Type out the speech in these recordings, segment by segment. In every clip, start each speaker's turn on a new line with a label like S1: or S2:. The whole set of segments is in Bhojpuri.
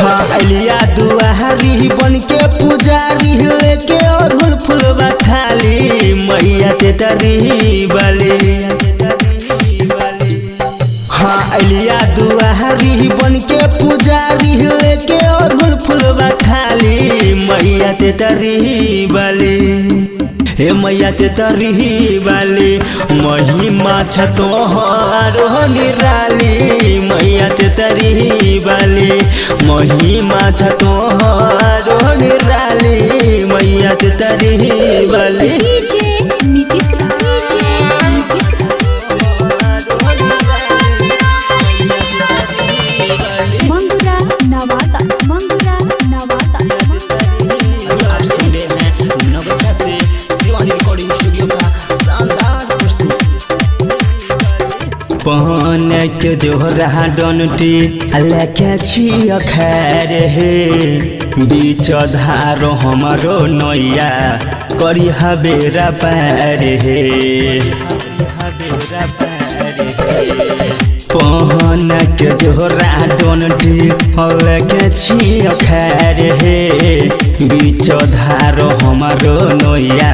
S1: हाँ अलिया दुआरी बन के पुजारी लेके अड़हुल फुलवा थाली मैया तेतरी वाली। हाँ अलिया दुआरी बन के पुजारी लेके अड़हुल फुलवा थाली मैया तेतरी वाली। हे मैया तेतरी वाली महिमा छ तोहरो निराली मैया तेतरी वाली महिमा छ तोहरो निराली मैया तेतरी वाली। पहन के जोहरा डनटी लेके छिया खैर हे बीच धारो हमारो नैया करी हबेरा पैर हे। पहन के जोहरा डनटी लेके छिया खैर हे बीच धारो हमारो नैया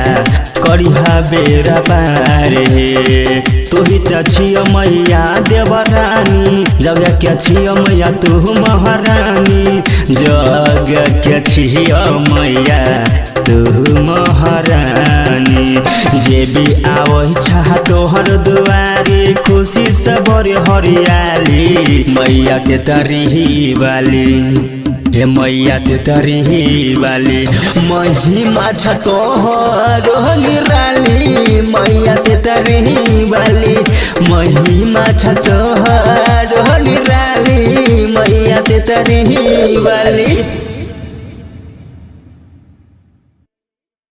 S1: करी हबेरा पैर हे। तू ही छिया मैया देवरानी जग के छिया मैया तू महारानी जग के छिया मैया तू महारानी। जे भी आवै छा तोहर दुआरी खुशी से भरे हरियाली मैया तेतरी वाली। हे मैया तेतरी वाली महिमा छ तोहरो निराली मैया तेतरी वाली महिमा छ तोहरो निराली मैया तेतरी वाली।